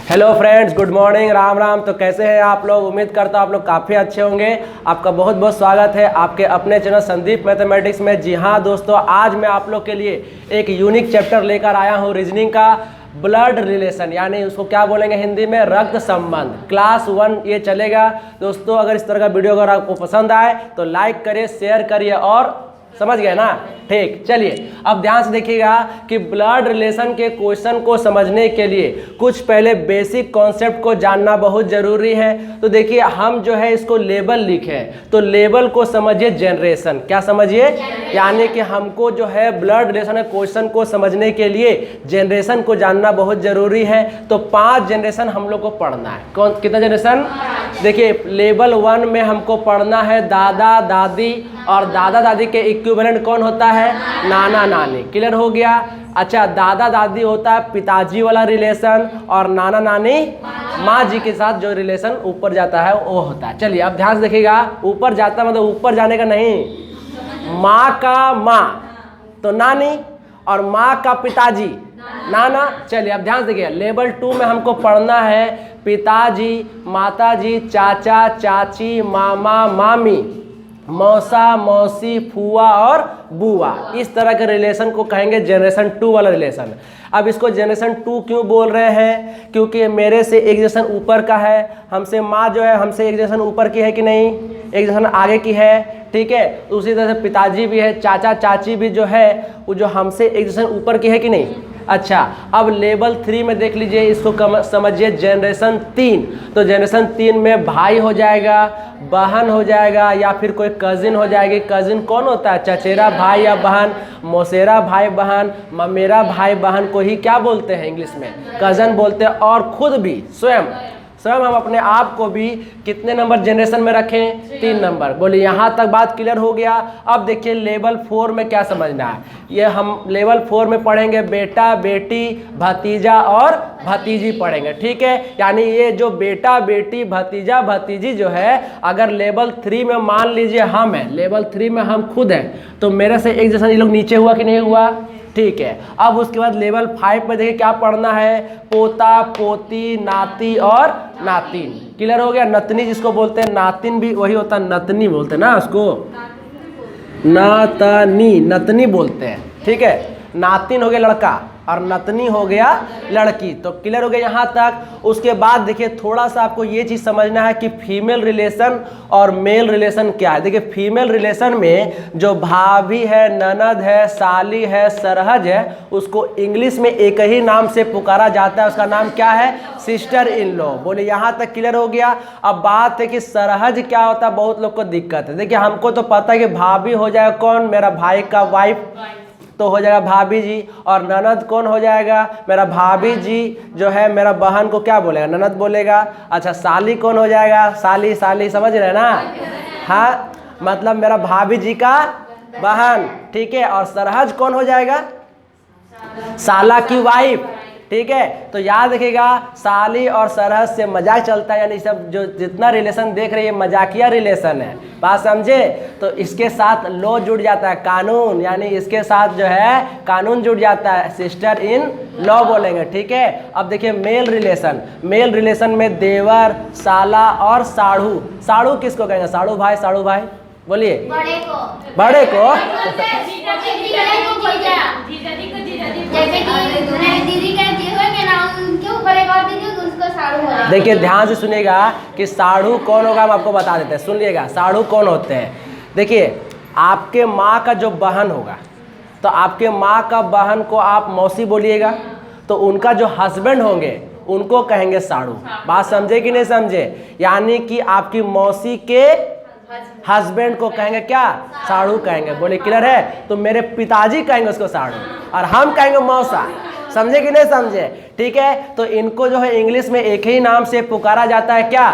Hello friends, good morning, Ram Ram. तो कैसे हैं आप लोग? उम्मीद करता हूँ आप लोग काफ़ी अच्छे होंगे। आपका बहुत बहुत स्वागत है आपके अपने चैनल संदीप मैथमेटिक्स में। जी हाँ दोस्तों, आज मैं आप लोग के लिए एक यूनिक चैप्टर लेकर आया हूँ, रीजनिंग का ब्लड रिलेशन, यानी उसको क्या बोलेंगे हिंदी में, रक्त संबंध। क्लास 1 ये चलेगा दोस्तों। अगर इस तरह का वीडियो अगर आपको पसंद आए तो लाइक करिए, शेयर करिए और समझ गए ना? ठीक, चलिए अब ध्यान से देखिएगा कि ब्लड रिलेशन के क्वेश्चन को समझने के लिए कुछ पहले बेसिक कॉन्सेप्ट को जानना बहुत ज़रूरी है। तो देखिए, हम जो है इसको लेबल लिखे, तो लेबल को समझिए जनरेशन। क्या समझिए? यानी कि हमको जो है ब्लड रिलेशन के क्वेश्चन को समझने के लिए जनरेशन को जानना बहुत ज़रूरी है। तो 5 जनरेशन हम लोग को पढ़ना है। कौन कितना जनरेशन? देखिए, लेवल 1 में हमको पढ़ना है दादा दादी, और दादा दादी के इक्विवेलेंट कौन होता है? नाना नानी। क्लियर हो गया? अच्छा, दादा दादी होता है पिताजी वाला रिलेशन, और नाना नानी माँ जी के साथ जो रिलेशन ऊपर जाता है वो होता है। चलिए अब ध्यान से देखिएगा, ऊपर जाता मतलब ऊपर जाने का नहीं, माँ का माँ तो नानी, और माँ का पिताजी नाना। चलिए अब ध्यान से देखिए, लेवल 2 में हमको पढ़ना है पिताजी, माताजी, चाचा चाची, मामा मामी, मौसा मौसी, फूआ और बुआ। इस तरह के रिलेशन को कहेंगे जनरेशन 2 वाला रिलेशन। अब इसको जनरेशन 2 क्यों बोल रहे हैं? क्योंकि मेरे से एक जनरेशन ऊपर का है, हमसे माँ जो है हमसे एक जनरेशन ऊपर की है कि नहीं, एक जनरेशन आगे की है। ठीक है, उसी तरह से पिताजी भी है, चाचा चाची भी जो है वो जो हमसे एक जनरेशन ऊपर की है कि नहीं। अच्छा, अब लेवल 3 में देख लीजिए, इसको समझिए जनरेशन 3। तो जनरेशन 3 में भाई हो जाएगा, बहन हो जाएगा, या फिर कोई कजिन हो जाएगी। कजिन कौन होता है? चचेरा भाई या बहन, मौसेरा भाई बहन, ममेरा भाई बहन को ही क्या बोलते हैं इंग्लिश में? कजन बोलते हैं। और खुद भी स्वयं हम अपने आप को भी कितने नंबर जनरेशन में रखें? 3 नंबर। बोलिए, यहाँ तक बात क्लियर हो गया। अब देखिए लेवल 4 में क्या समझना है। ये हम लेवल 4 में पढ़ेंगे बेटा बेटी, भतीजा और भतीजी पढ़ेंगे। ठीक है, यानी ये जो बेटा बेटी भतीजा भतीजी जो है, अगर लेवल 3 में मान लीजिए हम हैं, लेवल 3 में हम खुद हैं, तो मेरे से एक जैसा ये लोग नीचे हुआ कि नहीं हुआ? ठीक है, अब उसके बाद लेवल 5 में देखिए क्या पढ़ना है, पोता पोती, नाती और नातिन। क्लियर हो गया? नतनी जिसको बोलते हैं, नातिन भी वही होता है, नतनी बोलते हैं ना उसको, नातनी, नतनी बोलते हैं। ठीक है, नातिन हो गया लड़का और नतनी हो गया लड़की। तो क्लियर हो गया यहाँ तक। उसके बाद देखिए थोड़ा सा आपको ये चीज़ समझना है कि फीमेल रिलेशन और मेल रिलेशन क्या है। देखिए फीमेल रिलेशन में जो भाभी है, ननद है, साली है, सरहज है, उसको इंग्लिश में एक ही नाम से पुकारा जाता है। उसका नाम क्या है? Sister in law. बोले यहाँ तक क्लियर हो गया। अब बात है कि सरहज क्या होता है, बहुत लोग को दिक्कत है। देखिए हमको तो पता है कि भाभी हो जाएगा कौन? मेरा भाई का वाइफ तो हो जाएगा भाभी जी, और ननद कौन हो जाएगा? मेरा भाभी जी जो है मेरा बहन को क्या बोलेगा? ननद बोलेगा। अच्छा, साली कौन हो जाएगा? साली, साली समझ रहे हैं ना? हाँ, मतलब मेरा भाभी जी का बहन। ठीक है, और सरहज कौन हो जाएगा? साला की वाइफ। ठीक है, तो याद रखिएगा साली और सरहज से मजाक चलता है, यानी सब जो जितना रिलेशन देख रहे हैं मजाकिया रिलेशन है। बात समझे? तो इसके साथ लॉ जुड़ जाता है, कानून, यानी इसके साथ जो है कानून जुड़ जाता है, सिस्टर इन लॉ बोलेंगे। ठीक है, अब देखिए मेल रिलेशन। मेल रिलेशन में देवर, साला और साढ़ू। साढ़ू किसको कहेंगे? साढ़ू भाई, साढ़ू भाई बोलिए। बड़े को देखिए ध्यान से सुनिएगा कि साढ़ू कौन होगा, हम आपको बता देते हैं। सुनिएगा साढ़ू कौन होते हैं। देखिए आपके माँ का जो बहन होगा, तो आपके माँ का बहन को आप मौसी बोलिएगा, तो उनका जो हस्बैंड होंगे उनको कहेंगे साढ़ू। बात समझे कि नहीं समझे? यानी कि आपकी मौसी के हस्बैंड को कहेंगे क्या? साढ़ू कहेंगे। बोले क्लियर है? तो मेरे पिताजी कहेंगे उसको साढ़ू, और हम कहेंगे मौसा। समझे कि नहीं समझे? ठीक है, तो इनको जो है इंग्लिश में एक ही नाम से पुकारा जाता है, क्या?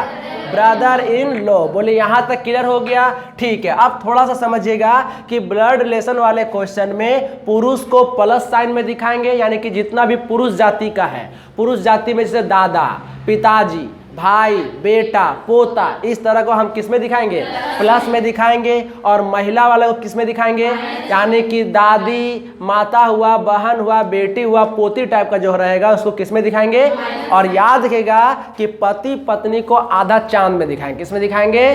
Brother in law. बोले यहाँ तक क्लियर हो गया? ठीक है, अब थोड़ा सा समझिएगा कि ब्लड रिलेशन वाले क्वेश्चन में पुरुष को प्लस साइन में दिखाएंगे, यानी कि जितना भी पुरुष जाति का है, पुरुष जाति में जैसे दादा, पिताजी, भाई, बेटा, पोता, इस तरह को हम किस में दिखाएंगे? प्लस में दिखाएंगे। और महिला वाले को किस में दिखाएंगे? यानी कि दादी, माता हुआ, बहन हुआ, बेटी हुआ, पोती टाइप का जो रहेगा उसको किस में दिखाएंगे? और याद रखिएगा कि पति पत्नी को आधा चांद में दिखाएंगे। किस में दिखाएंगे?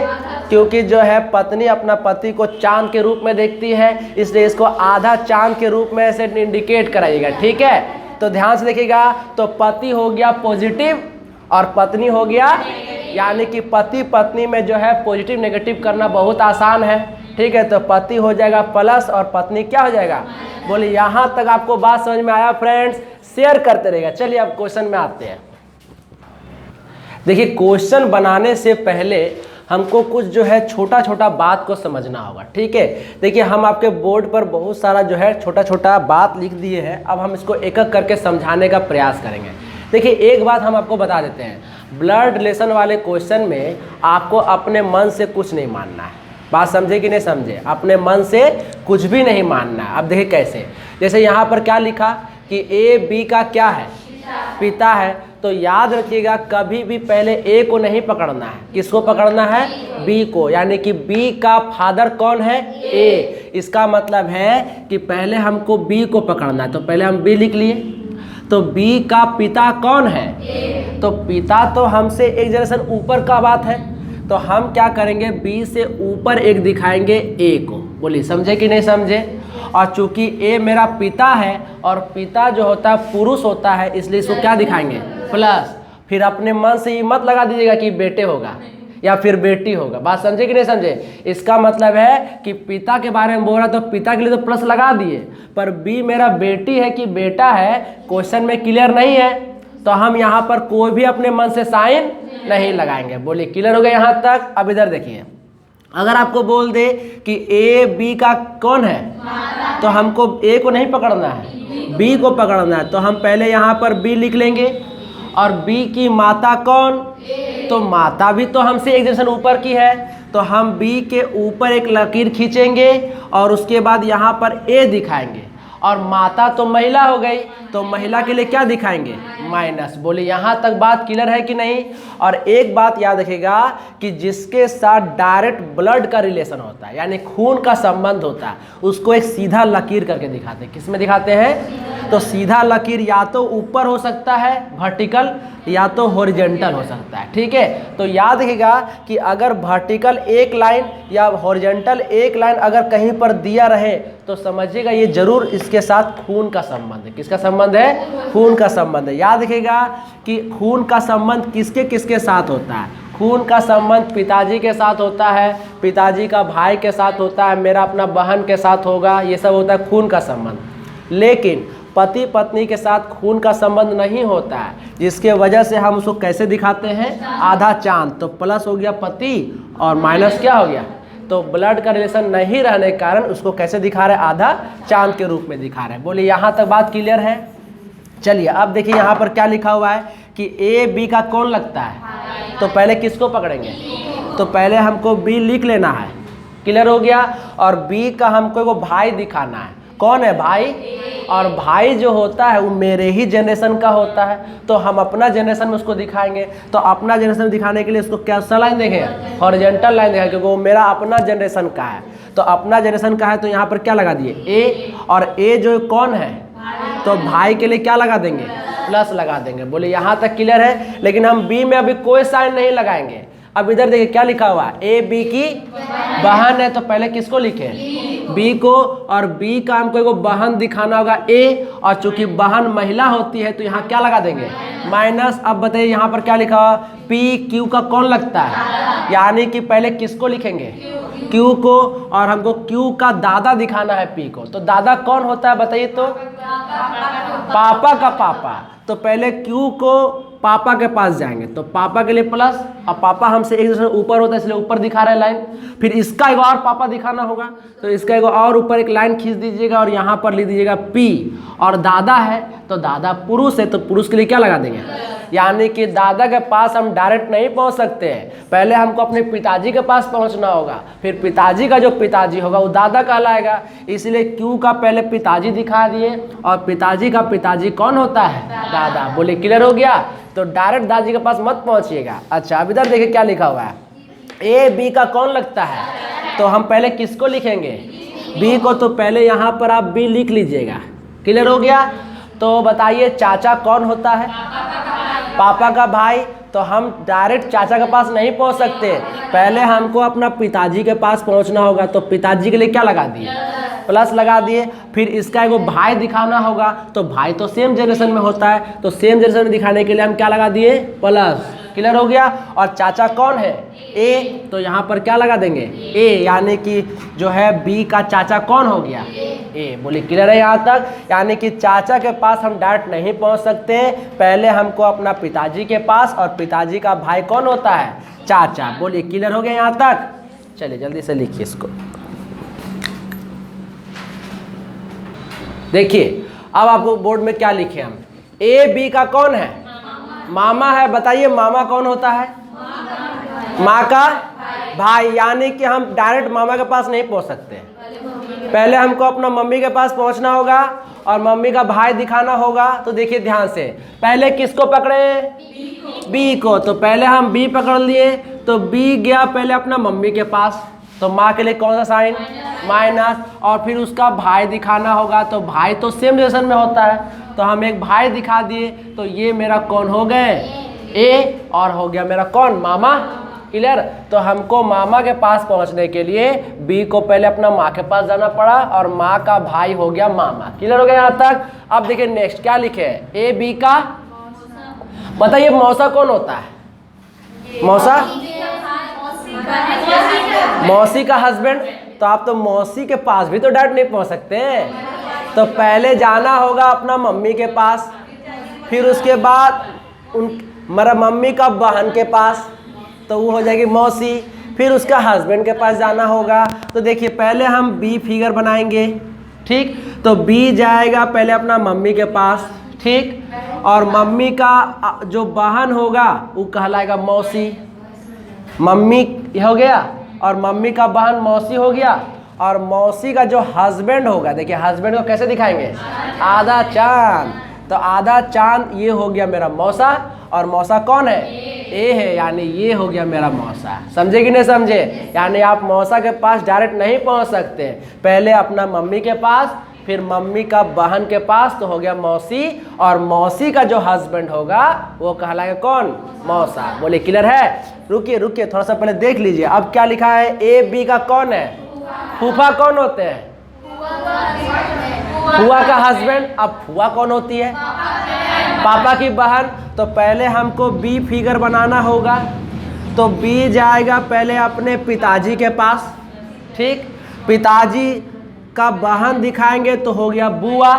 क्योंकि जो है पत्नी अपना पति को चांद के रूप में देखती है, इसलिए इसको आधा चांद के रूप में ऐसे इंडिकेट कराइएगा। ठीक है, तो ध्यान से देखिएगा। तो पति हो गया पॉजिटिव और पत्नी हो गया, यानी कि पति पत्नी में जो है पॉजिटिव नेगेटिव करना बहुत आसान है। ठीक है, तो पति हो जाएगा प्लस और पत्नी क्या हो जाएगा? बोले यहाँ तक आपको बात समझ में आया फ्रेंड्स? शेयर करते रहेगा। चलिए अब क्वेश्चन में आते हैं। देखिए, क्वेश्चन बनाने से पहले हमको कुछ जो है छोटा छोटा बात को समझना होगा। ठीक है, देखिए हम आपके बोर्ड पर बहुत सारा जो है छोटा छोटा बात लिख दिए हैं। अब हम इसको एक एक करके समझाने का प्रयास करेंगे। देखिए, एक बात हम आपको बता देते हैं, ब्लड रिलेशन वाले क्वेश्चन में आपको अपने मन से कुछ नहीं मानना है। बात समझे कि नहीं समझे? अपने मन से कुछ भी नहीं मानना है। अब देखिए कैसे, जैसे यहाँ पर क्या लिखा कि ए बी का क्या है? पिता है। तो याद रखिएगा कभी भी पहले ए को नहीं पकड़ना है। किसको पकड़ना है? बी को। यानी कि बी का फादर कौन है? ए। इसका मतलब है कि पहले हमको बी को पकड़ना है। तो पहले हम बी लिख लिए। तो बी का पिता कौन है? तो पिता तो हमसे एक जनरेशन ऊपर का बात है, तो हम क्या करेंगे? बी से ऊपर एक दिखाएंगे ए को। बोलिए समझे कि नहीं समझे? और चूंकि ए मेरा पिता है और पिता जो होता है पुरुष होता है, इसलिए इसको क्या दिखाएंगे? प्लस। फिर अपने मन से ये मत लगा दीजिएगा कि बेटे होगा या फिर बेटी होगा। बात समझे कि नहीं समझे? इसका मतलब है कि पिता के बारे में बोल रहा तो पिता के लिए तो प्लस लगा दिए, पर बी मेरा बेटी है कि बेटा है क्वेश्चन में क्लियर नहीं है, तो हम यहाँ पर कोई भी अपने मन से साइन नहीं लगाएंगे। बोलिए क्लियर हो गया यहाँ तक? अब इधर देखिए, अगर आपको बोल दे कि ए बी का कौन है, तो हमको ए को नहीं पकड़ना है, बी को पकड़ना है। तो हम पहले यहाँ पर बी लिख लेंगे। और बी की माता कौन? तो माता भी तो हमसे एक जनरेशन ऊपर की है, तो हम बी के ऊपर एक लकीर खींचेंगे और उसके बाद यहाँ पर ए दिखाएंगे। और माता तो महिला हो गई, तो महिला के लिए क्या दिखाएंगे? माइनस। बोले यहाँ तक बात क्लियर है कि नहीं? और एक बात याद रखिएगा कि जिसके साथ डायरेक्ट ब्लड का रिलेशन होता है, यानी खून का संबंध होता है, उसको एक सीधा लकीर करके दिखाते हैं। किस में दिखाते हैं? तो सीधा लकीर या तो ऊपर हो सकता है वर्टिकल, या तो हॉरिजॉन्टल हो सकता है। ठीक है, तो याद रखिएगा कि अगर वर्टिकल एक लाइन या हॉरिजॉन्टल एक लाइन अगर कहीं पर दिया रहे तो समझिएगा ये जरूर इसके साथ खून का संबंध है। किसका संबंध है? खून का संबंध है। याद रखिएगा कि खून का संबंध किसके किसके साथ होता है? खून का संबंध पिताजी के साथ होता है, पिताजी का भाई के साथ होता है, मेरा अपना बहन के साथ होगा, ये सब होता है खून का संबंध। लेकिन पति पत्नी के साथ खून का संबंध नहीं होता है, जिसके वजह से हम उसको कैसे दिखाते हैं? आधा चांद। तो प्लस हो गया पति और माइनस क्या हो गया? तो ब्लड का रिलेशन नहीं रहने के कारण उसको कैसे दिखा रहे हैं? आधा चांद के रूप में दिखा रहे हैं। बोलिए यहाँ तक बात क्लियर है? चलिए अब देखिए यहाँ पर क्या लिखा हुआ है कि ए बी का कौन लगता है? तो पहले किसको पकड़ेंगे? तो पहले हमको बी लिख लेना है। क्लियर हो गया? और बी का हमको एगो भाई दिखाना है। कौन है भाई? और भाई जो होता है वो मेरे ही जनरेशन का होता है, तो हम अपना जनरेशन में उसको दिखाएंगे। तो अपना जनरेशन दिखाने के लिए उसको क्या सा लाइन देखें? हॉरिजॉन्टल लाइन देखें, क्योंकि वो मेरा अपना जनरेशन का है। तो अपना जनरेशन का है तो यहाँ पर क्या लगा दिए? ए। और ए जो कौन है? तो भाई के लिए क्या लगा देंगे? प्लस लगा देंगे। बोले यहाँ तक क्लियर है? लेकिन हम बी में अभी कोई साइन नहीं लगाएंगे। अब इधर देखिए क्या लिखा हुआ है? ए बी की बहन है, तो पहले किसको लिखे? बी को। और बी का हमको एगो बहन दिखाना होगा ए, और चूंकि बहन महिला होती है तो यहाँ क्या लगा देंगे? माइनस। अब बताइए यहाँ पर क्या लिखा हुआ? पी क्यू का कौन लगता है? यानी कि पहले किसको लिखेंगे? क्यू को। और हमको क्यू का दादा दिखाना है पी को। तो दादा कौन होता है बताइए तो? पापा का पापा। तो पहले क्यू को पापा के पास जाएंगे, तो पापा के लिए प्लस, और पापा हमसे एक दूसरे ऊपर होता है इसलिए ऊपर दिखा रहा है लाइन। फिर इसका एक और पापा दिखाना होगा, तो इसका एक और ऊपर एक लाइन खींच दीजिएगा और यहाँ पर लिख दीजिएगा पी। और दादा है तो दादा पुरुष है, तो पुरुष के लिए क्या लगा देंगे? यानी कि दादा के पास हम डायरेक्ट नहीं पहुँच सकते हैं, पहले हमको अपने पिताजी के पास पहुँचना होगा। फिर पिताजी का जो पिताजी होगा वो दादा कहलाएगा, इसलिए क्यू का पहले पिताजी दिखा दिए और पिताजी का पिताजी कौन होता है? दादा। बोले क्लियर हो गया? तो डायरेक्ट दादी के पास मत पहुंचिएगा। अच्छा अब इधर देखिए क्या लिखा हुआ है, ए बी का कौन लगता है? तो हम पहले किसको लिखेंगे? बी को। तो पहले यहाँ पर आप बी लिख लीजिएगा। क्लियर हो गया? तो बताइए चाचा कौन होता है? पापा का भाई। तो हम डायरेक्ट चाचा के पास नहीं पहुंच सकते, पहले हमको अपना पिताजी के पास पहुंचना होगा। तो पिताजी के लिए क्या लगा दिए? प्लस लगा दिए। फिर इसका एगो भाई दिखाना होगा, तो भाई तो सेम जनरेशन में होता है, तो सेम जनरेशन में दिखाने के लिए हम क्या लगा दिए? प्लस। क्लियर हो गया? और चाचा कौन है? ए। तो यहाँ पर क्या लगा देंगे? ए, यानी कि जो है बी का चाचा कौन हो गया? ए। बोलिए क्लियर है यहाँ तक? यानी कि चाचा के पास हम डायरेक्ट नहीं पहुँच सकते, पहले हमको अपना पिताजी के पास, और पिताजी का भाई कौन होता है? चाचा। बोलिए क्लियर हो गया यहाँ तक? चलिए जल्दी से लिखिए इसको। देखिए अब आपको बोर्ड में क्या लिखे हम, ए बी का कौन है? मामा है। बताइए मामा कौन होता है? माँ का भाई। यानी कि हम डायरेक्ट मामा के पास नहीं पहुंच सकते, पहले हमको अपना मम्मी के पास पहुंचना होगा और मम्मी का भाई दिखाना होगा। तो देखिए ध्यान से, पहले किसको पकड़े? बी को। तो पहले हम बी पकड़ लिए, तो बी गया पहले अपना मम्मी के पास, तो माँ के लिए कौन सा साइन? माइनस। और फिर उसका भाई दिखाना होगा, तो भाई तो सेम रिलेशन में होता है, तो हम एक भाई दिखा दिए। तो ये मेरा कौन हो गए? ए। और हो गया मेरा कौन? मामा। क्लियर? तो हमको मामा के पास पहुंचने के लिए बी को पहले अपना माँ के पास जाना पड़ा, और माँ का भाई हो गया मामा। क्लियर हो गया यहाँ तक? अब देखिए नेक्स्ट क्या लिखे है, ए बी का। बताइए मौसा कौन होता है? मौसा मौसी का हस्बैंड। तो आप तो मौसी के पास भी तो डायरेक्ट नहीं पहुंच सकते, तो पहले जाना होगा अपना मम्मी के पास, फिर उसके बाद मेरा मम्मी का बहन के पास, तो वो हो जाएगी मौसी। फिर उसका हस्बैंड के पास जाना होगा। तो देखिए पहले हम बी फिगर बनाएंगे, ठीक? तो बी जाएगा पहले अपना मम्मी के पास, ठीक? और मम्मी का जो बहन होगा वो कहलाएगा मौसी। मम्मी हो गया, और मम्मी का बहन मौसी हो गया। और मौसी का जो हस्बैंड होगा, देखिए हस्बैंड को कैसे दिखाएंगे? आधा चांद। तो आधा चांद ये हो गया मेरा मौसा, और मौसा कौन है? ए है, यानी ये हो गया मेरा मौसा। समझे कि नहीं समझे? यानी आप मौसा के पास डायरेक्ट नहीं पहुंच सकते, पहले अपना मम्मी के पास, फिर मम्मी का बहन के पास, तो हो गया मौसी। और मौसी का जो हस्बैंड होगा वो कहलाएगा कौन? मौसा। बोले क्लियर है? रुकिए रुकिए थोड़ा सा पहले देख लीजिए। अब क्या लिखा है, ए बी का कौन है? फूफा कौन होते हैं? फुआ का हस्बैंड। अब फुआ कौन होती है? पापा की बहन। तो पहले हमको बी फिगर बनाना होगा, तो बी जाएगा पहले अपने पिताजी के पास, ठीक? पिताजी का बहन दिखाएंगे तो हो गया बुआ,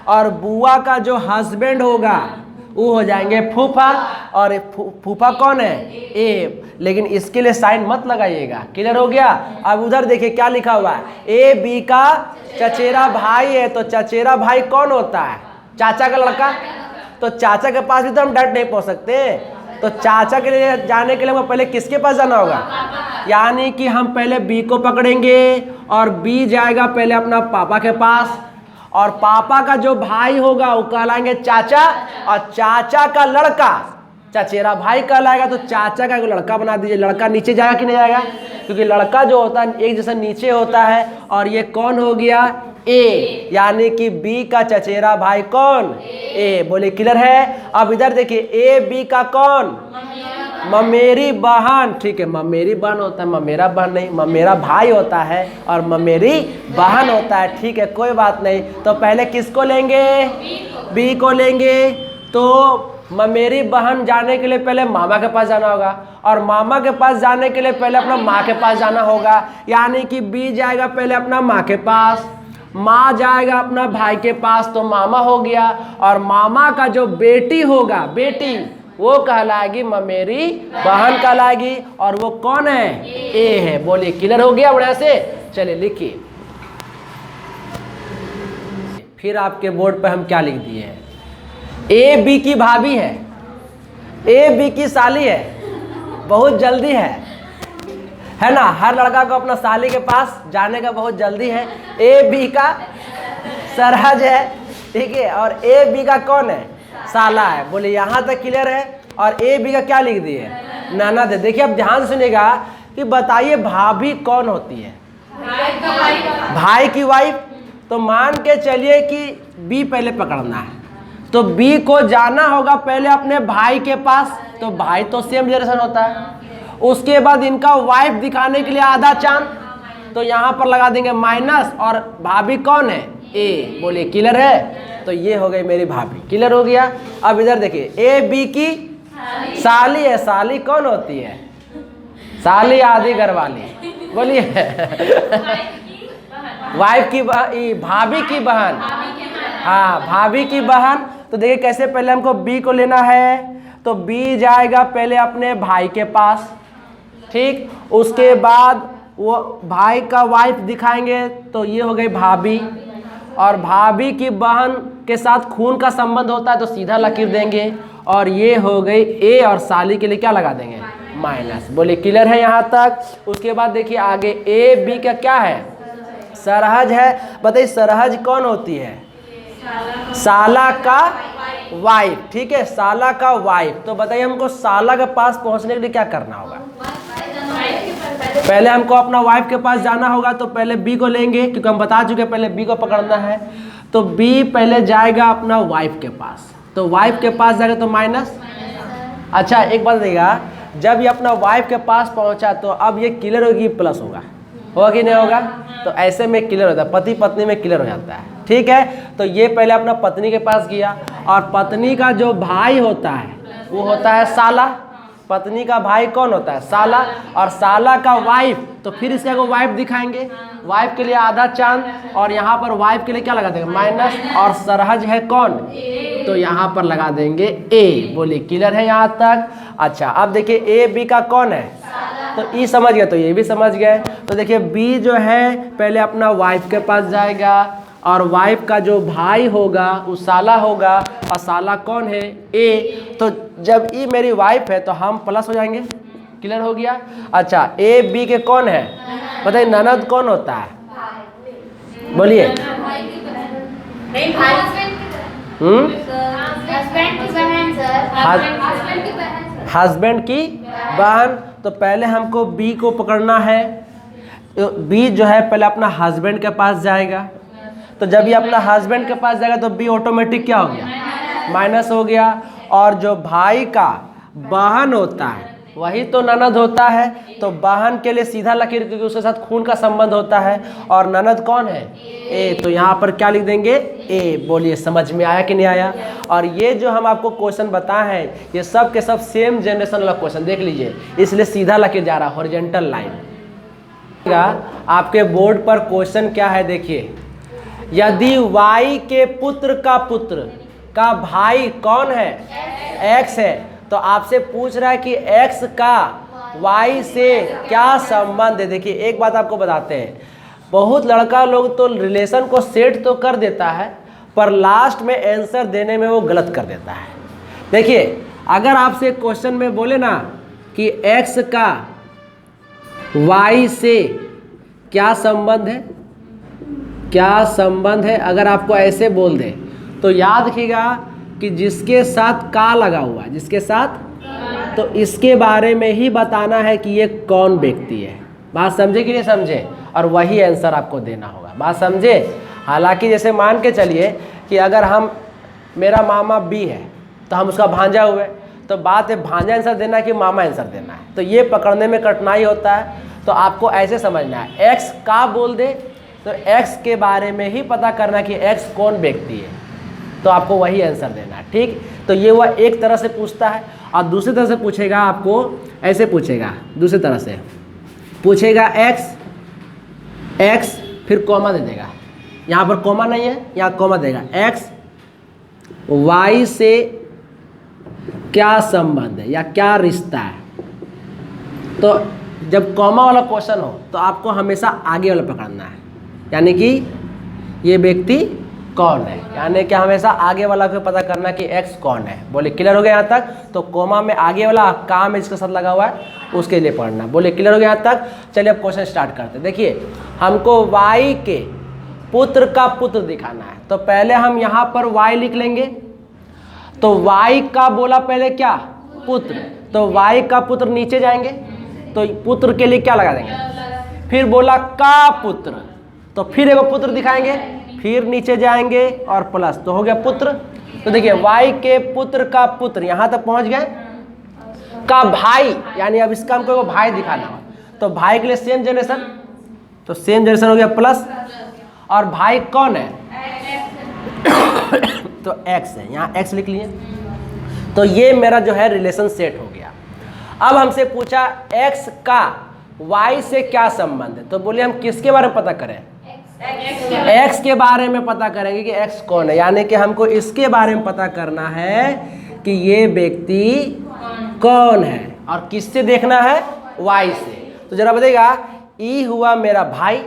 और बुआ का जो हस्बैंड होगा वो हो जाएंगे फूफा। और फूफा कौन है? ए। लेकिन इसके लिए साइन मत लगाइएगा। क्लियर हो गया? अब उधर देखिए क्या लिखा हुआ है, ए बी का चचेरा भाई है। तो चचेरा भाई कौन होता है? चाचा का लड़का। तो चाचा के पास भी तो हम डायरेक्ट नहीं पहुंच सकते, तो चाचा के लिए जाने के लिए हमें पहले किसके पास जाना होगा? यानी कि हम पहले बी को पकड़ेंगे, और बी जाएगा पहले अपना पापा के पास, और पापा का जो भाई होगा वो कहलाएंगे चाचा, और चाचा का लड़का चचेरा भाई कहलाएगा। तो चाचा का लड़का बना दीजिए। लड़का नीचे जाएगा कि नहीं जाएगा? क्योंकि लड़का जो होता है एक जैसा नीचे होता है। और ये कौन हो गया? ए। यानी कि बी का चचेरा भाई कौन? ए। बोले क्लियर है? अब इधर देखिए, ए बी का कौन? ममेरी बहन। ठीक है, ममेरी बहन होता है, ममेरा बहन नहीं, ममेरा भाई होता है और ममेरी बहन होता है। ठीक है, कोई बात नहीं। तो पहले किसको लेंगे? बी को लेंगे। तो ममेरी बहन जाने के लिए पहले मामा के पास जाना होगा, और मामा के पास जाने के लिए पहले अपना माँ के पास जाना होगा। यानी कि बी जाएगा पहले अपना माँ के पास, माँ जाएगा अपना भाई के पास, तो मामा हो गया। और मामा का जो बेटी होगा, बेटी, वो कहलाएगी ममेरी बहन कहलाएगी। और वो कौन है? ए है। बोलिए क्लियर हो गया बढ़िया से? चलिए लिखिए। फिर आपके बोर्ड पे हम क्या लिख दिए हैं? ए बी की भाभी है, ए बी की साली है। बहुत जल्दी है ना? हर लड़का को अपना साली के पास जाने का बहुत जल्दी है। ए बी का सरहज है, ठीक है, और ए बी का कौन है, साला है। बोले यहाँ तक क्लियर है। और ए बी का क्या लिख दिए, ननद है। देखिए अब ध्यान से सुनिएगा कि बताइए भाभी कौन होती है, भाई की वाइफ। तो मान के चलिए कि बी पहले पकड़ना है, तो बी को जाना होगा पहले अपने भाई के पास, तो भाई तो सेम जनरेशन होता है। उसके बाद इनका वाइफ दिखाने के लिए आधा चांद, तो यहाँ पर लगा देंगे माइनस, और भाभी कौन है, ए। बोलिए क्लियर है। तो ये हो गई मेरी भाभी, क्लियर हो गया। अब इधर देखिए ए बी की साली है। साली कौन होती है, साली आदि घर वाली। बोलिए वाइफ की भाभी की बहन, हाँ भाभी की बहन। तो देखिए कैसे, पहले हमको बी को लेना है, तो बी जाएगा पहले अपने भाई के पास, ठीक। उसके बाद वो भाई का वाइफ दिखाएंगे, तो ये हो गई भाभी। और भाभी की बहन के साथ खून का संबंध होता है, तो सीधा लकीर देंगे। और ये हो गई ए, और साली के लिए क्या लगा देंगे, माइनस। बोलिए क्लियर है यहाँ तक। उसके बाद देखिए आगे ए बी का क्या है, सरहज है। बताइए सरहज कौन होती है, साला का वाइफ, ठीक है, साला का वाइफ। तो बताइए हमको साला के पास पहुंचने के लिए क्या करना होगा, पहले हमको अपना वाइफ के पास जाना होगा। तो पहले बी को लेंगे, क्योंकि हम बता चुके पहले बी को पकड़ना है। तो बी पहले जाएगा अपना वाइफ के पास, तो वाइफ के पास जाएगा तो माइनस। अच्छा एक बात देखिएगा, जब ये अपना वाइफ के पास पहुंचा तो अब ये क्लियर होगी, प्लस होगा कि नहीं होगा। तो ऐसे में क्लियर होता है, पति पत्नी में क्लियर हो जाता है, ठीक है। तो ये पहले अपना पत्नी के पास गया, और पत्नी का जो भाई होता है वो होता है साला। पत्नी का भाई कौन होता है, साला। और साला का वाइफ, तो फिर इसके को वाइफ दिखाएंगे, वाइफ के लिए आधा चांद, और यहाँ पर वाइफ के लिए क्या लगा देंगे, माइनस। और सरहज है कौन, तो यहाँ पर लगा देंगे ए। बोलिए क्लियर है यहाँ तक। अच्छा अब देखिए ए बी का कौन है, तो ई समझ गए, तो ये भी समझ गए। तो देखिए बी जो है पहले अपना वाइफ के पास जाएगा, और वाइफ का जो भाई होगा वो साला होगा, और साला कौन है, ए। तो जब ई मेरी वाइफ है तो हम प्लस हो जाएंगे, क्लियर हो गया। अच्छा ए बी के कौन है, बताइए ननद कौन होता है, बोलिए। हस्बैंड की बहन। तो पहले हमको बी को पकड़ना है, बी जो है पहले अपना हस्बैंड के पास जाएगा। तो जब ये अपना हस्बैंड के पास जाएगा तो बी ऑटोमेटिक क्या हो गया, माइनस हो गया। और जो भाई का बहन होता है वही तो ननद होता है, तो बहन के लिए सीधा लकीर, क्योंकि उसके साथ खून का संबंध होता है। और ननद कौन है, ए। तो यहाँ पर क्या लिख देंगे, ए। बोलिए समझ में आया कि नहीं आया। और ये जो हम आपको क्वेश्चन बताए हैं ये सब के सब सेम जनरेशन वाला क्वेश्चन, देख लीजिए, इसलिए सीधा लकीर जा रहा है, हॉरिजॉन्टल लाइन। आपके बोर्ड पर क्वेश्चन क्या है देखिए, यदि वाई के पुत्र का भाई कौन है, एक्स है, तो आपसे पूछ रहा है कि एक्स का वाई से क्या संबंध है। देखिए एक बात आपको बताते हैं, बहुत लड़का लोग तो रिलेशन को सेट तो कर देता है, पर लास्ट में आंसर देने में वो गलत कर देता है। देखिए अगर आपसे क्वेश्चन में बोले ना कि एक्स का वाई से क्या संबंध है, क्या संबंध है, अगर आपको ऐसे बोल दे तो याद रखिएगा कि जिसके साथ का लगा हुआ है, जिसके साथ, तो इसके बारे में ही बताना है कि ये कौन व्यक्ति है। बात समझे कि नहीं समझे, और वही आंसर आपको देना होगा। बात समझे। हालांकि जैसे मान के चलिए कि अगर हम, मेरा मामा बी है तो हम उसका भांजा हुए, तो बात है भांजा आंसर देना है कि मामा आंसर देना है, तो ये पकड़ने में कठिनाई होता है। तो आपको ऐसे समझना है, एक्स का बोल दे तो एक्स के बारे में ही पता करना कि एक्स कौन व्यक्ति है, तो आपको वही आंसर देना है, ठीक। तो ये वह एक तरह से पूछता है, और दूसरी तरह से पूछेगा, आपको ऐसे पूछेगा, दूसरी तरह से पूछेगा एक्स फिर कॉमा दे देगा, यहाँ पर कॉमा नहीं है, यहाँ कॉमा देगा, एक्स वाई से क्या संबंध है या क्या रिश्ता है। तो जब कॉमा वाला क्वेश्चन हो तो आपको हमेशा आगे वाला पकड़ना है, यानी कि ये व्यक्ति कौन है, यानी कि हमेशा आगे वाला को पता करना कि एक्स कौन है। बोले क्लियर हो गया यहाँ तक। तो कोमा में आगे वाला काम है जिसके साथ लगा हुआ है उसके लिए पढ़ना। बोले क्लियर हो गया यहाँ तक। चलिए अब क्वेश्चन स्टार्ट करते हैं। देखिए हमको y के पुत्र का पुत्र दिखाना है। तो पहले हम यहाँ पर y लिख लेंगे। तो y का बोला पहले क्या, पुत्र, तो y का पुत्र नीचे जाएंगे तो पुत्र के लिए क्या लगा देंगे, फिर बोला का पुत्र, तो फिर एक पुत्र दिखाएंगे, फिर नीचे जाएंगे और प्लस, तो हो गया पुत्र। तो देखिए y के पुत्र का पुत्र यहाँ तक पहुँच गए, का भाई, यानी अब इसका हमको भाई दिखाना हो, तो भाई के लिए सेम जनरेशन, तो सेम जनरेशन हो गया प्लस, और भाई कौन है तो x है, यहाँ x लिख लिए। तो ये मेरा जो है रिलेशन सेट हो गया। अब हमसे पूछा x का y से क्या संबंध है, तो बोले हम किसके बारे में पता करें, x के बारे में पता करेंगे कि x कौन है, यानी कि हमको इसके बारे में पता करना है कि ये व्यक्ति कौन है, और किससे देखना है, y से। तो जरा बताइएगा, ई हुआ मेरा भाई,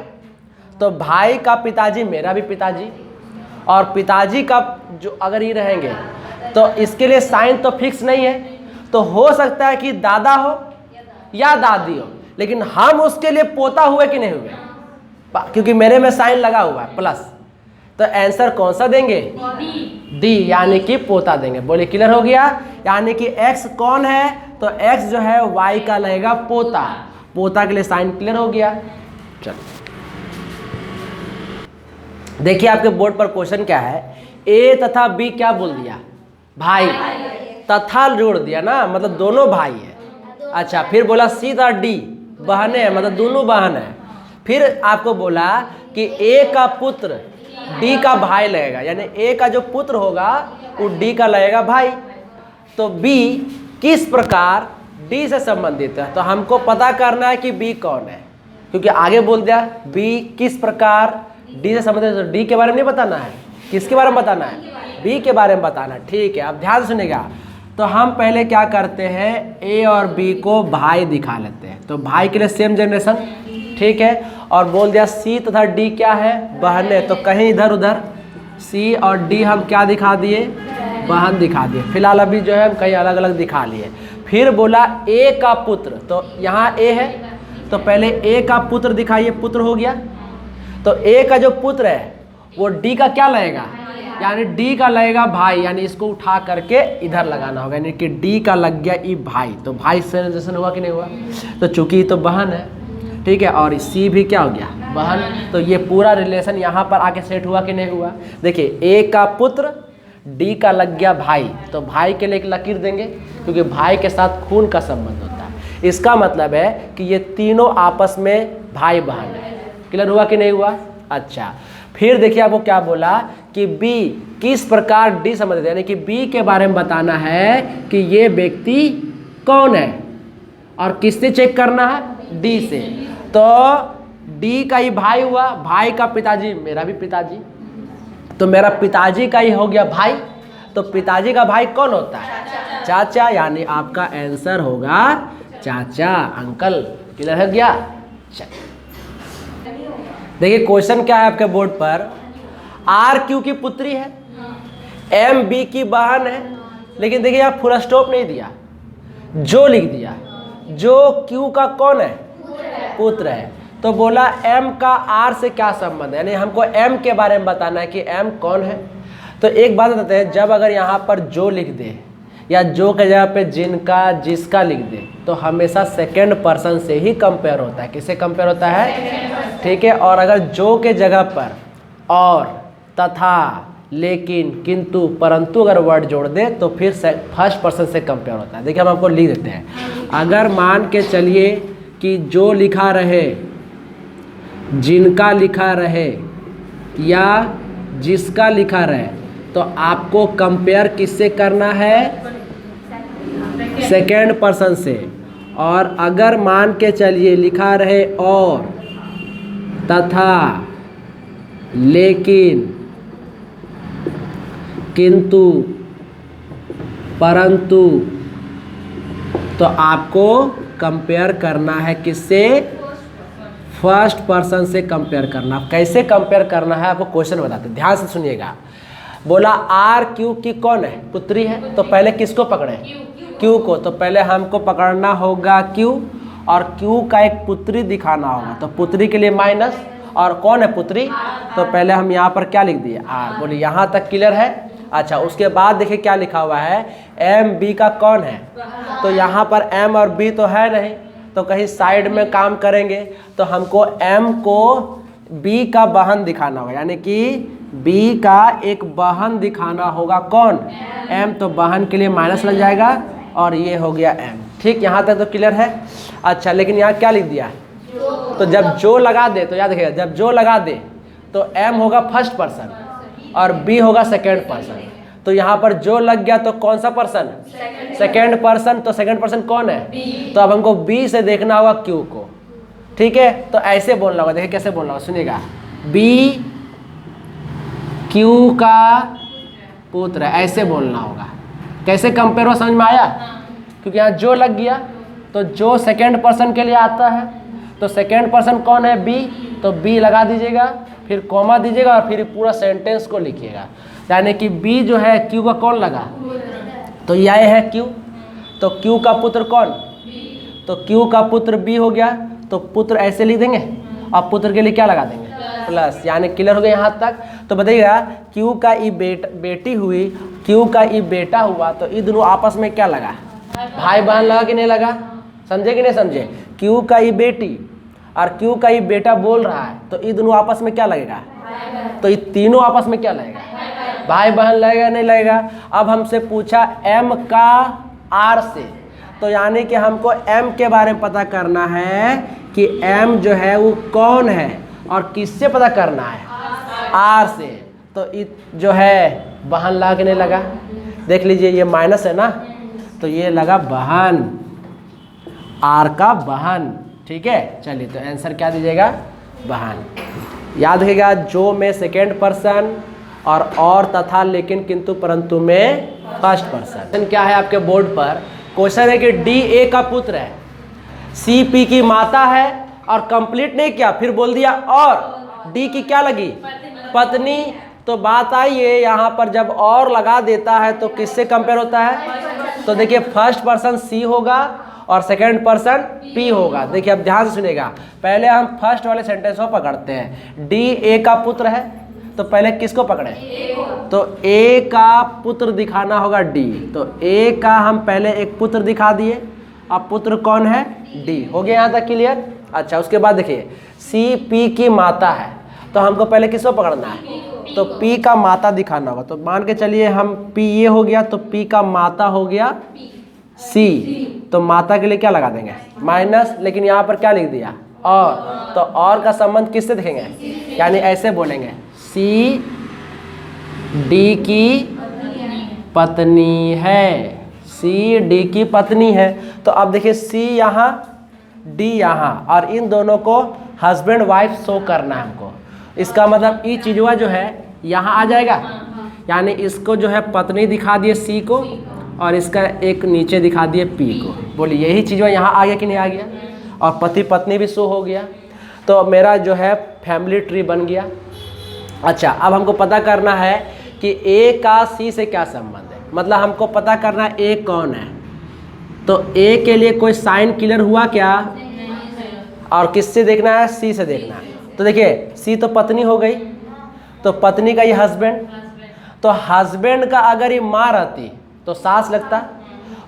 तो भाई का पिताजी मेरा भी पिताजी, और पिताजी का जो अगर ये रहेंगे तो इसके लिए साइन तो फिक्स नहीं है, तो हो सकता है कि दादा हो या दादी हो, लेकिन हम उसके लिए पोता हुए कि नहीं हुए, क्योंकि मेरे में साइन लगा हुआ है प्लस। तो आंसर कौन सा देंगे, डी, यानी कि पोता देंगे। बोलिए क्लियर हो गया। यानी कि x कौन है, तो x जो है y का लगेगा पोता, पोता के लिए साइन क्लियर हो गया। चलो देखिए आपके बोर्ड पर क्वेश्चन क्या है, a तथा b क्या बोल दिया, भाई, तथा जोड़ दिया ना, मतलब दोनों भाई है। अच्छा, फिर बोला c तथा d बहनें हैं, मतलब दोनों बहन है। फिर आपको बोला कि a का पुत्र d का भाई लगेगा, यानी a का जो पुत्र होगा वो d का लगेगा भाई। तो b किस प्रकार d से संबंधित है, तो हमको पता करना है कि b कौन है, क्योंकि आगे बोल दिया b किस प्रकार d से संबंधित है, तो d के बारे में नहीं बताना है, किसके बारे में बताना है, b के बारे में बताना है। ठीक है, अब ध्यान सुनिएगा। तो हम पहले क्या करते हैं, a और b को भाई दिखा लेते हैं, तो भाई के लिए सेम जनरेशन, ठीक है, और बोल दिया c तथा d क्या है, बहनें, तो कहीं इधर उधर c और d हम क्या दिखा दिए, बहन दिखा दिए। फिलहाल अभी जो है हम कहीं अलग अलग दिखा लिए। फिर बोला a का पुत्र, तो यहाँ a है, तो पहले a का पुत्र दिखाइए, पुत्र हो गया। तो a का जो पुत्र है वो d का क्या लगेगा, यानी d का लगेगा भाई, यानी इसको उठा करके इधर लगाना होगा, यानी कि d का लग गया ई भाई, तो भाई से रिलेशन हुआ कि नहीं हुआ, तो चूंकि तो बहन है, ठीक है, और c भी क्या हो गया, बहन, तो ये पूरा रिलेशन यहाँ पर आके सेट हुआ कि नहीं हुआ। देखिए a का पुत्र d का लग गया भाई, तो भाई के लिए एक लकीर देंगे, क्योंकि भाई के साथ खून का संबंध होता है। इसका मतलब है कि ये तीनों आपस में भाई बहन है। क्लियर हुआ कि नहीं हुआ। अच्छा, फिर देखिए आपको क्या बोला कि b किस प्रकार d संबंधित है, यानी कि b के बारे में बताना है कि ये व्यक्ति कौन है, और किससे चेक करना है, d से। तो d का ही भाई हुआ, भाई का पिताजी मेरा भी पिताजी, तो मेरा पिताजी का ही हो गया भाई, तो पिताजी का भाई कौन होता है, चाचा, यानी आपका आंसर होगा चाचा, अंकल। क्लियर हो गया। देखिए क्वेश्चन क्या है आपके बोर्ड पर, आर क्यू की पुत्री है, एम बी की बहन है, लेकिन देखिए यहाँ फुल स्टॉप नहीं दिया, जो लिख दिया, जो क्यू का कौन है, पुत्र है। तो बोला m का r से क्या संबंध है, यानी हमको m के बारे में बताना है कि m कौन है। तो एक बात बताते हैं, जब अगर यहाँ पर जो लिख दे या जो के जगह पे जिनका जिसका लिख दे, तो हमेशा सेकंड पर्सन से ही कंपेयर होता है। किससे कंपेयर होता है, ठीक है। और अगर जो के जगह पर और, तथा, लेकिन, किंतु, परंतु अगर वर्ड जोड़ दे तो फिर फर्स्ट पर्सन से कंपेयर होता है। देखिए हम आपको लिख देते हैं, अगर मान के चलिए कि जो लिखा रहे, जिनका लिखा रहे या जिसका लिखा रहे, तो आपको कंपेयर किससे करना है, सेकेंड पर्सन से। और अगर मान के चलिए लिखा रहे और, तथा, लेकिन, किंतु, परंतु, तो आपको कंपेयर करना है किससे, फर्स्ट पर्सन से कंपेयर करना। कैसे कंपेयर करना है आपको क्वेश्चन बताते हैं, ध्यान से सुनिएगा। बोला आर क्यू की कौन है, पुत्री है, तो पहले किसको पकड़े, क्यू को। तो पहले हमको पकड़ना होगा क्यू, और क्यू का एक पुत्री दिखाना होगा, तो पुत्री के लिए माइनस, और कौन है पुत्री, तो पहले हम यहाँ पर क्या लिख दिए आर। बोलिए यहाँ तक क्लियर है। अच्छा, उसके बाद देखिए क्या लिखा हुआ है, एम बी का कौन है, तो यहाँ पर एम और बी तो है नहीं, तो कहीं साइड में काम करेंगे, तो हमको एम को बी का बहन दिखाना होगा, यानी कि बी का एक बहन दिखाना होगा। कौन, एम, तो बहन के लिए माइनस लग जाएगा और ये हो गया एम। ठीक, यहाँ तक तो क्लियर है। अच्छा, लेकिन यहाँ क्या लिख दिया, तो जब जो लगा दे तो याद रखिएगा, जब जो लगा दे तो एम होगा फर्स्ट पर्सन और बी होगा सेकेंड पर्सन। तो यहाँ पर जो लग गया तो कौन सा पर्सन, सेकेंड पर्सन, तो सेकेंड पर्सन कौन है, तो अब हमको बी से देखना होगा क्यू को। ठीक है, तो ऐसे बोलना होगा, देखिए कैसे बोलना होगा, सुनिएगा, बी क्यू का पुत्र है, ऐसे बोलना होगा। कैसे कंपेयर हो, समझ में आया, क्योंकि यहाँ जो लग गया तो जो सेकेंड पर्सन के लिए आता है, तो सेकेंड पर्सन कौन है, बी, तो बी लगा दीजिएगा, फिर कॉमा दीजिएगा और फिर पूरा सेंटेंस को लिखिएगा। यानी कि बी जो है क्यू का कौन लगा, तो ये है क्यू, तो क्यू का पुत्र कौन, तो क्यू का पुत्र बी हो गया, तो पुत्र ऐसे लिख देंगे और पुत्र के लिए क्या लगा देंगे प्लस, यानी क्लियर हो गया यहाँ तक। तो बताइएगा क्यू का ई बेटी हुई, क्यू का ई बेटा हुआ, तो ये दोनों आपस में क्या लगा, भाई बहन लगा कि नहीं लगा, समझे कि नहीं समझे। क्यू का ई बेटी और क्यू का ई बेटा बोल रहा है, तो ये दोनों आपस में क्या लगेगा, तो ये तीनों आपस में क्या लगेगा, भाई बहन लगेगा नहीं लगेगा। अब हमसे पूछा एम का आर से, तो यानी कि हमको एम के बारे में पता करना है कि एम जो है वो कौन है और किससे पता करना है, आर से। तो जो है बहन लगा कि नहीं लगा, देख लीजिए ये माइनस है ना, तो ये लगा बहन, आर का बहन। ठीक है, चलिए तो आंसर क्या दीजिएगा, बहन। याद रखिएगा, जो में सेकेंड पर्सन और तथा लेकिन किंतु परंतु में फर्स्ट पर्सन। क्या है आपके बोर्ड पर क्वेश्चन है कि डी ए का पुत्र है, सी पी की माता है, और कंप्लीट नहीं किया फिर बोल दिया और डी की क्या लगी, पत्नी। तो बात आई है यहाँ पर, जब और लगा देता है तो किससे कंपेयर होता है, तो देखिए फर्स्ट पर्सन सी होगा और सेकेंड पर्सन पी होगा। देखिए अब ध्यान से सुनिएगा, पहले हम फर्स्ट वाले सेंटेंस को पकड़ते हैं, डी ए का पुत्र है, तो पहले किसको पकड़े, तो ए का पुत्र दिखाना होगा डी, तो ए का हम पहले एक पुत्र दिखा दिए, अब पुत्र कौन है, डी। हो गया यहाँ तक क्लियर। अच्छा, उसके बाद देखिए सी पी की माता है, तो हमको पहले किसको पकड़ना है, तो पी का माता दिखाना होगा। तो मान के चलिए हम पी ये हो गया, तो पी का माता हो गया सी, तो माता के लिए क्या लगा देंगे माइनस, लेकिन यहाँ पर क्या लिख दिया और, तो और का संबंध किससे देखेंगे, यानी ऐसे बोलेंगे सी डी की पत्नी है, सी डी की पत्नी है। तो अब देखिए सी यहाँ डी यहाँ, और इन दोनों को हस्बैंड वाइफ शो करना है हमको। इसका मतलब ये चीज़वा जो है यहाँ आ जाएगा, यानी इसको जो है पत्नी दिखा दिए सी को और इसका एक नीचे दिखा दिए पी को। बोलिए यही चीज़वा यहाँ आ गया कि नहीं आ गया, और पति पत्नी भी शो हो गया। तो मेरा जो है फैमिली ट्री बन गया। अच्छा, अब हमको पता करना है कि ए का सी से क्या संबंध है, मतलब हमको पता करना है ए कौन है। तो ए के लिए कोई साइन क्लियर हुआ क्या, और किससे देखना है, सी से देखना है। तो देखिए सी तो पत्नी हो गई, तो पत्नी का ये हस्बैंड, तो हस्बैंड का अगर ये माँ रहती तो सास लगता,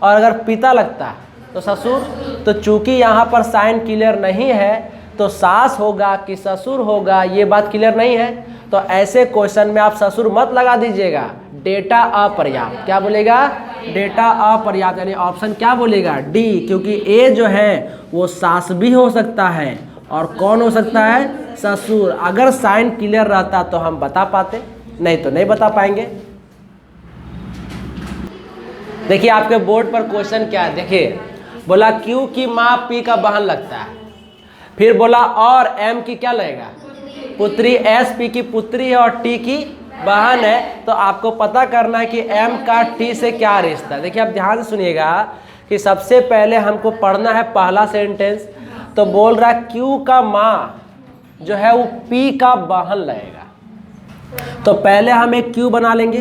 और अगर पिता लगता तो ससुर। तो चूंकि यहाँ पर साइन क्लियर नहीं है तो सास होगा कि ससुर होगा ये बात क्लियर नहीं है। तो ऐसे क्वेश्चन में आप ससुर मत लगा दीजिएगा, डेटा अपर्याप्त। क्या बोलेगा, डेटा अपर्याप्त, यानी ऑप्शन क्या बोलेगा, डी, क्योंकि ए जो है वो सास भी हो सकता है और कौन हो सकता है, ससुर। अगर साइन क्लियर रहता तो हम बता पाते, नहीं तो नहीं बता पाएंगे। देखिए आपके बोर्ड पर क्वेश्चन क्या है, देखिए बोला क्यू की माँ पी का बहन लगता है, फिर बोला और एम की क्या लगेगा, पुत्री, एस पी की पुत्री है और टी की बहन है। तो आपको पता करना है कि एम का टी से क्या रिश्ता है। देखिए आप ध्यान से सुनिएगा कि सबसे पहले हमको पढ़ना है पहला सेंटेंस। तो बोल रहा है क्यू का माँ जो है वो पी का बहन लगेगा, तो पहले हम एक क्यू बना लेंगे,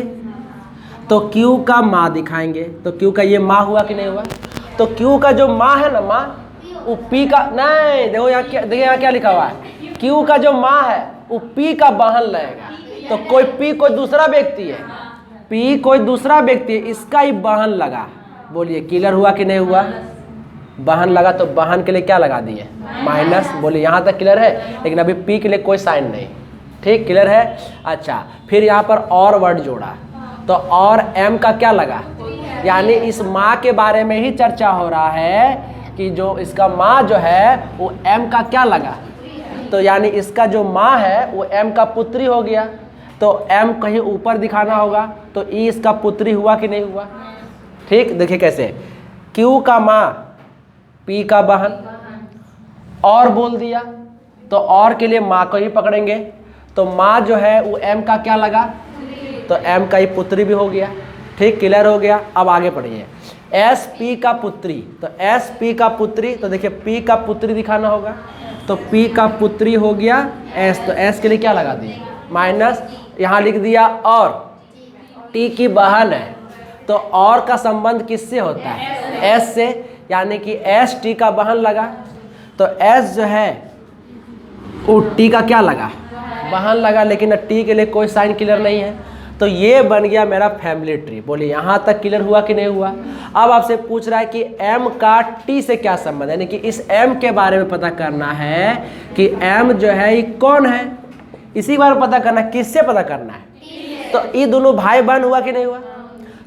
तो क्यू का माँ दिखाएंगे। तो क्यू का ये माँ हुआ कि नहीं हुआ, तो क्यू का जो माँ है ना, माँ वो पी का नहीं, देखो यहाँ क्या, देखिए यहाँ क्या लिखा हुआ है, क्यू का जो माँ है वो पी का बहन लगेगा। तो कोई पी कोई दूसरा व्यक्ति है, पी कोई दूसरा व्यक्ति है, इसका ही बहन लगा। बोलिए क्लियर हुआ कि नहीं हुआ? बहन लगा तो बहन के लिए क्या लगा दिए? माइनस। बोलिए यहाँ तक क्लियर है, लेकिन अभी पी के लिए कोई साइन नहीं। ठीक, क्लियर है? अच्छा, फिर यहाँ पर और वर्ड जोड़ा, तो और एम का क्या लगा? यानी इस माँ के बारे में ही चर्चा हो रहा है कि जो इसका माँ जो है वो एम का क्या लगा। तो यानी इसका जो माँ है वो एम का पुत्री हो गया, तो एम कहीं ऊपर दिखाना होगा, तो ई इसका पुत्री हुआ कि नहीं हुआ? ठीक, देखिए कैसे, क्यू का माँ पी का बहन, और बोल दिया तो और के लिए माँ को ही पकड़ेंगे, तो माँ जो है वो एम का क्या लगा? तो एम का ही पुत्री भी हो गया। ठीक, क्लियर हो गया? अब आगे पढ़िए, एस पी का पुत्री, तो एस पी का पुत्री, तो देखिए पी का पुत्री दिखाना होगा, तो पी का पुत्री हो गया एस, तो एस के लिए क्या लगा दिए? माइनस। यहाँ लिख दिया और टी की बहन है, तो और का संबंध किससे होता है? एस से, यानी कि एस टी का बहन लगा, तो एस जो है वो टी का क्या लगा? बहन लगा, लेकिन टी के लिए कोई साइन क्लियर नहीं है, तो ये बन गया मेरा फैमिली ट्री। बोलिए यहाँ तक क्लियर हुआ कि नहीं हुआ? अब आपसे पूछ रहा है कि एम का टी से क्या संबंध है, यानी कि इस एम के बारे में पता करना है कि एम जो है ये कौन है, इसी बारे में पता करना है। किससे पता करना है? तो ये दोनों भाई बहन हुआ कि नहीं हुआ?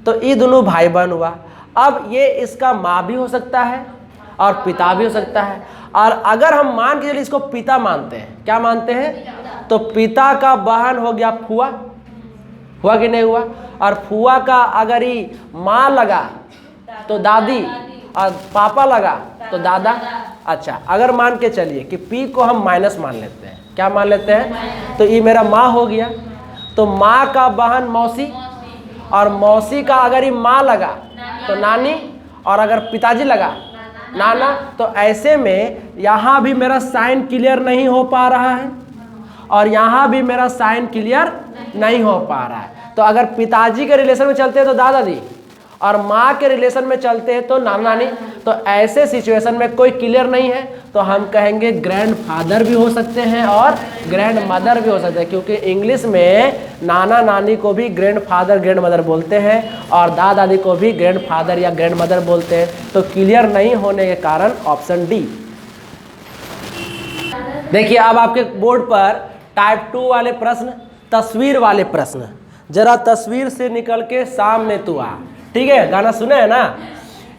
तो ये दोनों भाई बहन हुआ। अब ये इसका माँ भी हो सकता है और पिता भी हो सकता है, और अगर हम मान के चलिए इसको पिता मानते हैं, क्या मानते हैं? तो पिता का बहन हो गया फुआ, हुआ कि नहीं हुआ? और फुआ का अगर ही माँ लगा तो दादी, और पापा लगा तो दादा। अच्छा, अगर मान के चलिए कि पी को हम माइनस मान लेते हैं, क्या मान लेते हैं? तो ये मेरा माँ हो गया, तो माँ का बहन मौसी, और मौसी का अगर ये माँ लगा तो नानी, और अगर पिताजी लगा नाना। तो ऐसे में यहाँ भी मेरा साइन क्लियर नहीं हो पा रहा है, और यहाँ भी मेरा साइन क्लियर नहीं हो पा रहा है। तो अगर पिताजी के रिलेशन में चलते हैं तो दादा दादी, और माँ के रिलेशन में चलते हैं तो नाना नानी, तो ऐसे सिचुएशन में कोई क्लियर नहीं है, तो हम कहेंगे ग्रैंड फादर भी हो सकते हैं और ग्रैंड मदर भी हो सकते हैं, क्योंकि इंग्लिश में नाना नानी को भी ग्रैंड फादर ग्रैंड मदर बोलते हैं, और दादा दादी को भी ग्रैंड फादर या ग्रैंड मदर बोलते हैं। तो क्लियर नहीं होने के कारण ऑप्शन डी। देखिए अब आपके बोर्ड पर टाइप 2 वाले प्रश्न, तस्वीर वाले प्रश्न, जरा तस्वीर से निकल के सामने तू आ। ठीक है, गाना सुने है ना?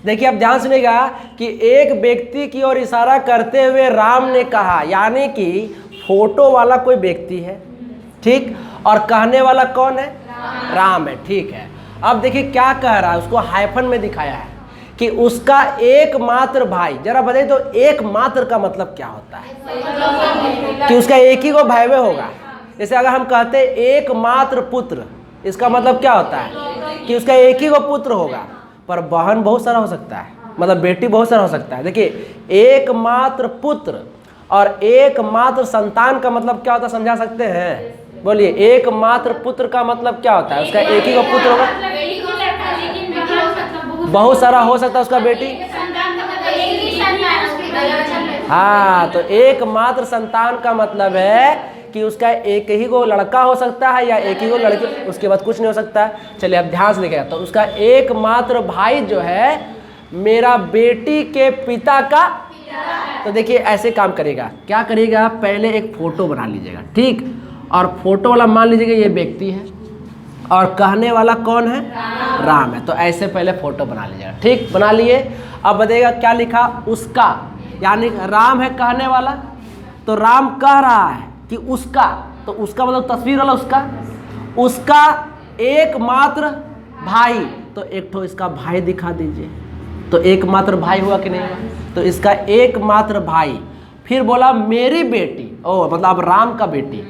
देखिए अब ध्यान सुनेगा कि एक व्यक्ति की ओर इशारा करते हुए राम ने कहा, यानी कि फोटो वाला कोई व्यक्ति है, ठीक, और कहने वाला कौन है? राम है। ठीक है, अब देखिए क्या कह रहा है, उसको हाइफन में दिखाया है कि उसका एकमात्र भाई। जरा बताइए तो एकमात्र का मतलब क्या होता है? कि उसका एक ही को भाई में होगा। जैसे अगर हम कहते हैं एकमात्र पुत्र, इसका मतलब क्या होता है? कि उसका एक ही को पुत्र होगा, पर बहन बहुत सारा हो सकता है, मतलब बेटी बहुत सारा हो सकता है। देखिए एकमात्र पुत्र और एकमात्र संतान का मतलब क्या होता है, समझा सकते हैं? बोलिए, एकमात्र पुत्र का मतलब क्या होता है? उसका एक ही को पुत्र होगा, बहुत सारा हो सकता है उसका बेटी। हाँ, तो एकमात्र संतान का मतलब है कि उसका एक ही को लड़का हो सकता है या एक ही को लड़की, उसके बाद कुछ नहीं हो सकता। चलिए अब ध्यान से देखिएगा, तो उसका एकमात्र भाई जो है मेरा बेटी के पिता का। तो देखिए ऐसे काम करेगा, क्या करेगा? पहले एक फोटो बना लीजिएगा, ठीक, और फोटो वाला मान लीजिएगा ये व्यक्ति है, और कहने वाला कौन है? राम है। तो ऐसे पहले फोटो बना लीजिएगा, ठीक, बना लिए। अब बताइएगा क्या लिखा? उसका, यानी राम है कहने वाला, तो राम कह रहा है कि उसका, तो उसका मतलब तस्वीर वाला उसका एकमात्र भाई, तो एक ठो इसका भाई दिखा दीजिए। तो एकमात्र भाई हुआ कि नहीं हुआ? तो इसका एकमात्र भाई। फिर बोला मेरी बेटी, ओ मतलब अब राम का बेटी,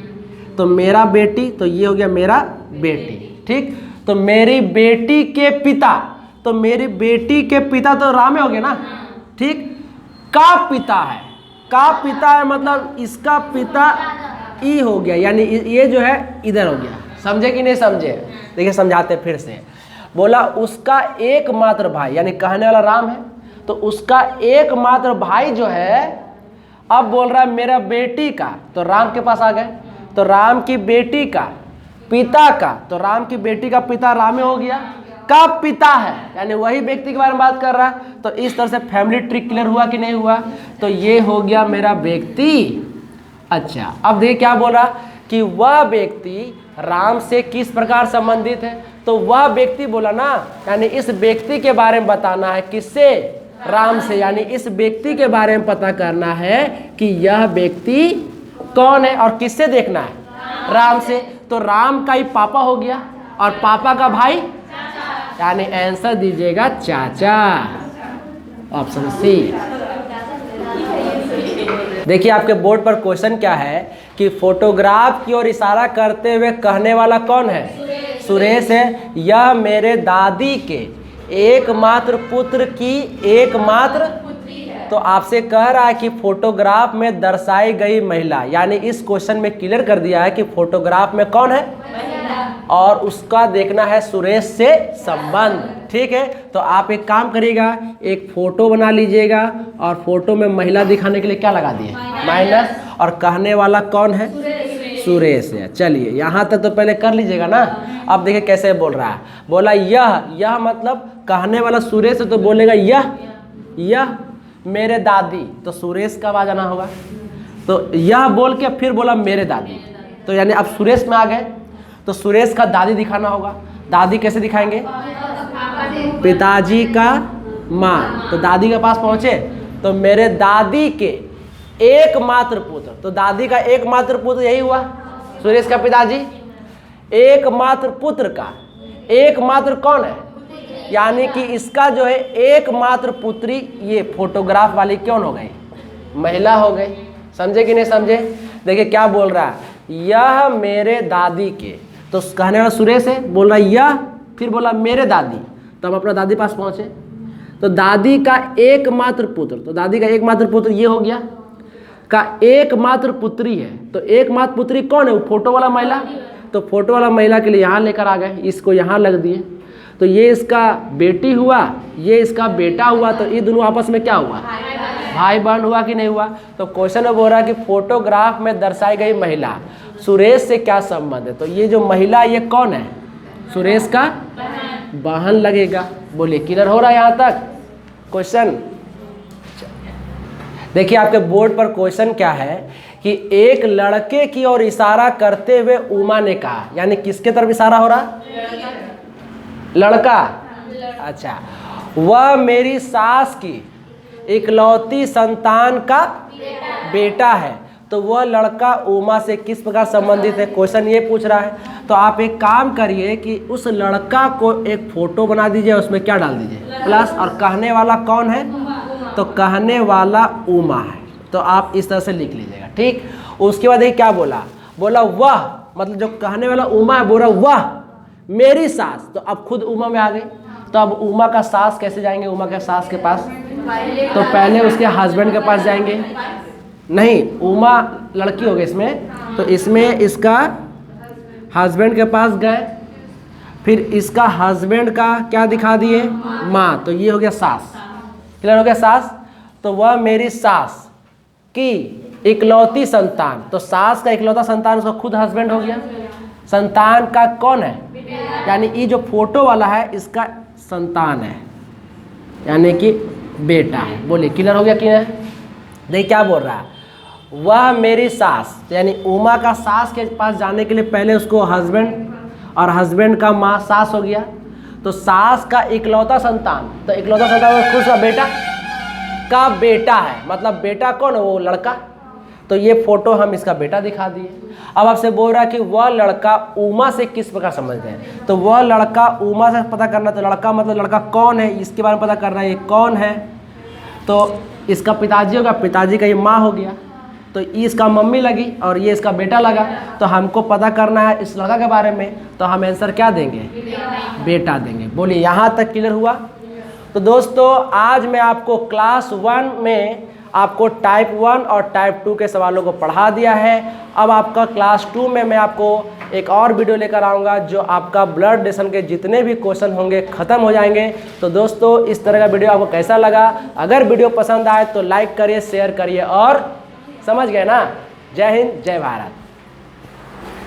तो मेरा बेटी, तो ये हो गया मेरा बेटी, ठीक। तो मेरी बेटी के पिता, तो मेरी बेटी के पिता तो राम हो गया ना, ठीक। का पिता है, का पिता है मतलब इसका पिता ई हो गया, यानी ये जो है इधर हो गया। समझे कि नहीं समझे? देखिए समझाते फिर से। बोला उसका एकमात्र भाई, यानी कहने वाला राम है, तो उसका एकमात्र भाई जो है अब बोल रहा है मेरा बेटी का, तो राम के पास आ गए। तो राम की बेटी का पिता का, तो राम की बेटी का पिता रामे हो गया, का पिता है यानी वही व्यक्ति के बारे में बात कर रहा है। तो इस तरह से फैमिली ट्री क्लियर हुआ कि नहीं हुआ? तो ये हो गया मेरा व्यक्ति। अच्छा, अब देखिए क्या बोल रहा कि वह व्यक्ति राम से किस प्रकार संबंधित है। तो वह व्यक्ति बोला ना, यानी इस व्यक्ति के बारे में बताना है। किससे? राम से। यानी इस व्यक्ति के बारे में पता करना है कि यह व्यक्ति कौन है और किससे देखना है? राम से। तो राम का ही पापा हो गया और पापा का भाई, यानी आंसर दीजिएगा चाचा, ऑप्शन सी। देखिए आपके बोर्ड पर क्वेश्चन क्या है कि फोटोग्राफ की ओर इशारा करते हुए कहने वाला कौन है? सुरेश है। यह मेरे दादी के एकमात्र पुत्र की एकमात्र, तो आपसे कह रहा है कि फोटोग्राफ में दर्शाई गई महिला, यानी इस क्वेश्चन में क्लियर कर दिया है कि फोटोग्राफ में कौन है और उसका देखना है सुरेश से संबंध। ठीक है, तो आप एक काम करिएगा, एक फोटो बना लीजिएगा और फोटो में महिला दिखाने के लिए क्या लगा दिए? माइनस। और कहने वाला कौन है? सुरेश है। चलिए यहाँ तक तो पहले कर लीजिएगा ना। अब देखिए कैसे बोल रहा है, बोला यह मतलब कहने वाला सुरेश है, तो बोलेगा यह मेरे दादी, तो सुरेश का आवाज आना होगा। तो यह बोल के फिर बोला मेरे दादी, तो यानी अब सुरेश में आ गए, तो सुरेश का दादी दिखाना होगा। दादी कैसे दिखाएंगे? पिताजी का माँ, तो दादी के पास पहुंचे तो मेरे दादी के एकमात्र पुत्र, तो दादी का एकमात्र पुत्र यही हुआ सुरेश का पिताजी। एकमात्र पुत्र का एकमात्र कौन है? यानी कि इसका जो है एकमात्र पुत्री, ये फोटोग्राफ वाली कौन हो गई? महिला हो गई। समझे कि नहीं समझे? देखिए क्या बोल रहा है, यह मेरे दादी के, तो कहने वाला सुरेश है, बोल रहा यह, फिर बोला मेरे दादी, तो हम अपना दादी पास पहुंचे। तो दादी का एकमात्र पुत्र, तो दादी का एकमात्र पुत्र ये हो गया, का एकमात्र पुत्री है, तो एकमात्र पुत्री कौन है? वो फोटो वाला महिला। तो फोटो वाला महिला के लिए यहाँ लेकर आ गए, इसको यहाँ लग दिए, तो ये इसका बेटी हुआ, ये इसका बेटा हुआ, तो ये दोनों आपस में क्या हुआ? भाई बहन हुआ कि नहीं हुआ? तो क्वेश्चन में बोल रहा है कि फोटोग्राफ में दर्शाई गई महिला सुरेश से क्या संबंध है? तो ये जो महिला ये कौन है? सुरेश का बहन लगेगा। बोलिए क्लियर हो रहा है यहाँ तक क्वेश्चन? देखिए आपके बोर्ड पर क्वेश्चन क्या है कि एक लड़के की ओर इशारा करते हुए उमा ने कहा, यानी किसके तरफ इशारा हो रहा? लड़का। अच्छा, वह मेरी सास की इकलौती संतान का बेटा है, तो वह लड़का उमा से किस प्रकार संबंधित है? क्वेश्चन ये पूछ रहा है। तो आप एक काम करिए कि उस लड़का को एक फोटो बना दीजिए, उसमें क्या डाल दीजिए? प्लस। और कहने वाला कौन है? तो कहने वाला उमा है, तो आप इस तरह से लिख लीजिएगा। ठीक, उसके बाद ये क्या बोला? बोला वह, मतलब जो कहने वाला उमा है, बोला वह मेरी सास, तो अब खुद उमा में आ गई। तो अब उमा का सास कैसे जाएंगे? उमा के सास के पास, तो पहले उसके हस्बैंड के पास जाएंगे। नहीं, उमा लड़की हो गई इसमें, तो इसमें इसका हस्बैंड के पास गए, फिर इसका हस्बैंड का क्या दिखा दिए? माँ, तो ये हो गया सास। क्लियर हो गया? सास। तो वह मेरी सास की इकलौती संतान, तो सास का इकलौता संतान उसका खुद हस्बैंड हो गया। संतान का कौन है? यानी ये जो फोटो वाला है इसका संतान है, यानी कि बेटा है। बोलिए क्लियर हो गया कि नहीं? देखिए क्या बोल रहा है, वह मेरी सास, यानी उमा का सास के पास जाने के लिए पहले उसको हस्बैंड, और हस्बैंड का माँ सास हो गया। तो सास का इकलौता संतान, तो इकलौता संतान खुद का बेटा है, मतलब बेटा कौन है? वो लड़का। तो ये फोटो हम इसका बेटा दिखा दिए। अब आपसे बोल रहा है कि वह लड़का उमा से किस प्रकार समझते हैं? तो वह लड़का उमा से पता करना, तो लड़का मतलब लड़का कौन है इसके बारे में पता करना है, ये कौन है? तो इसका पिताजी होगा, पिताजी का ये माँ हो गया, तो ये इसका मम्मी लगी और ये इसका बेटा लगा। तो हमको पता करना है इस लड़का के बारे में, तो हम आंसर क्या देंगे? बेटा देंगे। बोलिए यहाँ तक क्लियर हुआ? तो दोस्तों आज मैं आपको क्लास 1 में आपको टाइप 1 और टाइप 2 के सवालों को पढ़ा दिया है। अब आपका क्लास 2 में मैं आपको एक और वीडियो लेकर आऊँगा जो आपका ब्लड डोनेशन के जितने भी क्वेश्चन होंगे ख़त्म हो जाएंगे। तो दोस्तों इस तरह का वीडियो आपको कैसा लगा? अगर वीडियो पसंद आए तो लाइक करिए, शेयर करिए और समझ गए ना। जय हिंद, जय भारत।